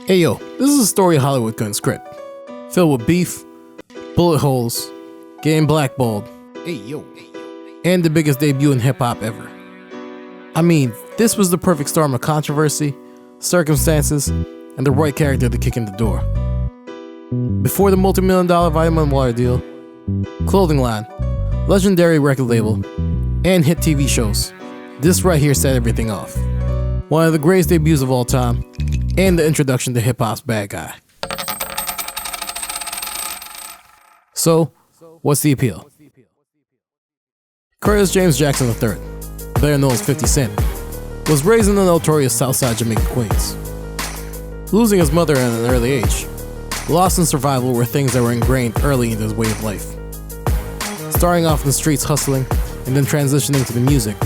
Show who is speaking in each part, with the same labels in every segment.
Speaker 1: Hey yo, this is a story Hollywood couldn't script. Filled with beef, bullet holes, getting blackballed, and the biggest debut in hip-hop ever. I mean, this was the perfect storm of controversy, circumstances, and the right character to kick in the door. Before the multi-million-dollar vitamin water deal, clothing line, legendary record label, and hit TV shows, this right here set everything off. One of the greatest debuts of all time, and the introduction to hip-hop's bad guy. So, what's the appeal? Curtis James Jackson III, better known as 50 Cent, was raised in the notorious Southside Jamaica, Queens. Losing his mother at an early age, loss and survival were things that were ingrained early in his way of life. Starting off in the streets hustling, and then transitioning to the music,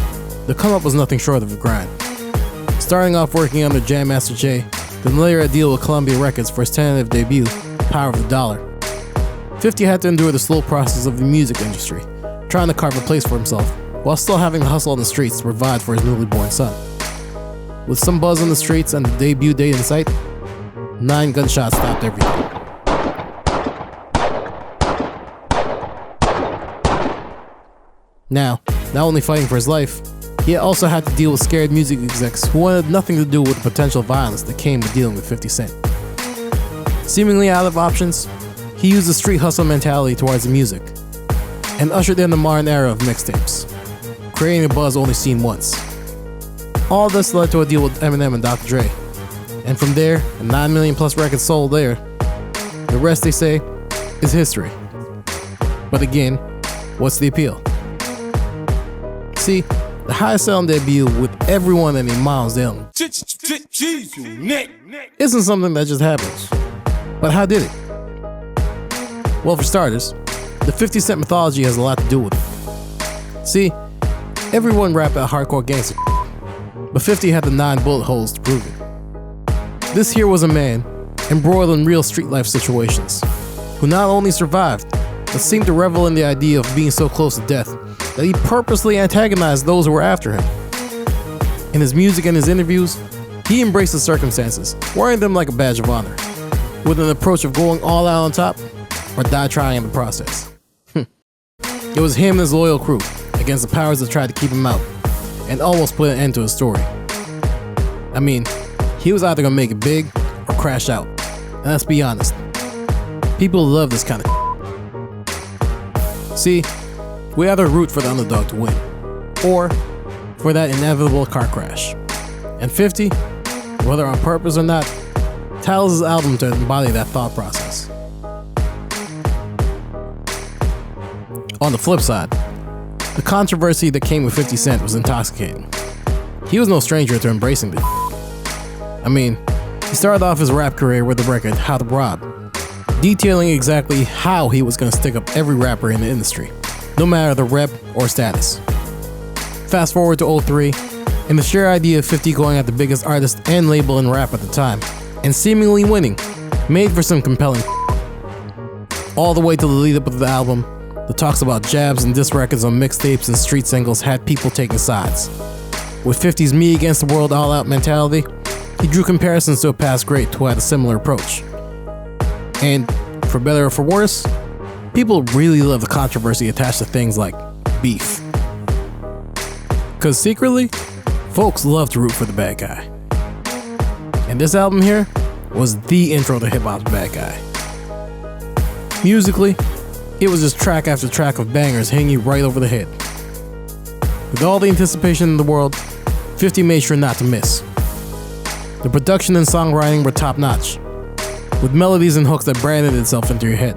Speaker 1: the come-up was nothing short of a grind. Starting off working under Jam Master Jay, then later a deal with Columbia Records for his tentative debut, Power of the Dollar. 50 had to endure the slow process of the music industry, trying to carve a place for himself, while still having to hustle on the streets to provide for his newly born son. With some buzz on the streets and the debut date in sight, 9 gunshots stopped everything. Now, not only fighting for his life, he also had to deal with scared music execs who wanted nothing to do with the potential violence that came with dealing with 50 Cent. Seemingly out of options, he used the street hustle mentality towards the music, and ushered in the modern era of mixtapes, creating a buzz only seen once. All this led to a deal with Eminem and Dr. Dre, and from there, and 9 million plus records sold there, the rest, they say, is history. But again, what's the appeal? See, the highest selling debut with everyone in their miles down isn't something that just happens. But how did it? Well, for starters, the 50 Cent mythology has a lot to do with it. See, everyone rapped at hardcore gangster, but 50 had the 9 bullet holes to prove it. This here was a man embroiled in real street life situations, who not only survived, but seemed to revel in the idea of being so close to death that he purposely antagonized those who were after him. In his music and his interviews, he embraced the circumstances, wearing them like a badge of honor, with an approach of going all out on top or die trying in the process. It was him and his loyal crew against the powers that tried to keep him out and almost put an end to his story. I mean, he was either gonna make it big or crash out. And let's be honest, people love this kind of See, we either root for the underdog to win, or for that inevitable car crash. And 50, whether on purpose or not, titles his album to embody that thought process. On the flip side, the controversy that came with 50 Cent was intoxicating. He was no stranger to embracing it. I mean, he started off his rap career with the record How to Rob, detailing exactly how he was going to stick up every rapper in the industry, no matter the rep or status. Fast forward to 03, and the sheer idea of 50 going at the biggest artist and label in rap at the time, and seemingly winning, made for some compelling all the way to the lead up of the album. The talks about jabs and diss records on mixtapes and street singles had people taking sides. With 50's me against the world all out mentality, he drew comparisons to a past great who had a similar approach. And, for better or for worse, people really love the controversy attached to things like beef. Cause secretly, folks love to root for the bad guy. And this album here was the intro to hip-hop's bad guy. Musically, it was just track after track of bangers hitting you right over the head. With all the anticipation in the world, 50 made sure not to miss. The production and songwriting were top-notch, with melodies and hooks that branded itself into your head.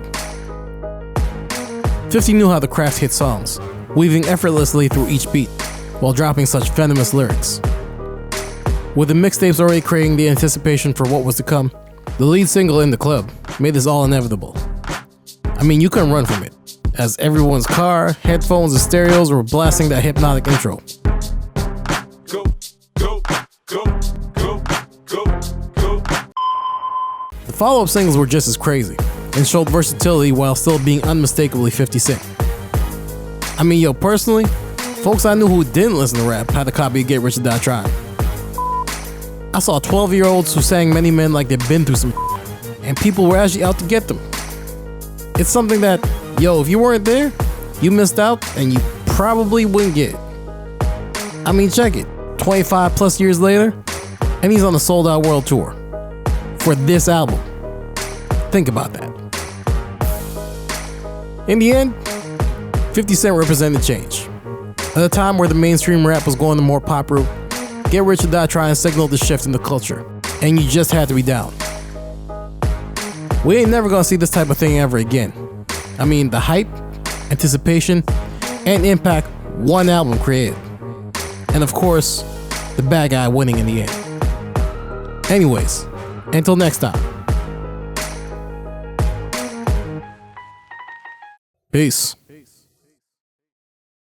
Speaker 1: 50 knew how to craft hit songs, weaving effortlessly through each beat, while dropping such venomous lyrics. With the mixtapes already creating the anticipation for what was to come, the lead single In the Club made this all inevitable. I mean, you couldn't run from it, as everyone's car, headphones, and stereos were blasting that hypnotic intro.
Speaker 2: Go, go, go, go, go, go.
Speaker 1: The follow-up singles were just as crazy, and showed versatility while still being unmistakably 50 Cent. I mean, yo, personally, folks I knew who didn't listen to rap had a copy of Get Rich or Die Trying. I saw 12-year-olds who sang Many Men like they'd been through some and people were actually out to get them. It's something that, if you weren't there, you missed out and you probably wouldn't get it. I mean, check it. 25 plus years later, and he's on a sold-out world tour for this album. Think about that. In the end, 50 Cent represented change. At a time where the mainstream rap was going the more pop route, Get Rich or Die Tryin signaled the shift in the culture, and you just had to be down. We ain't never gonna see this type of thing ever again. I mean, the hype, anticipation, and impact one album created. And of course, the bad guy winning in the end. Anyways, until next time. Peace.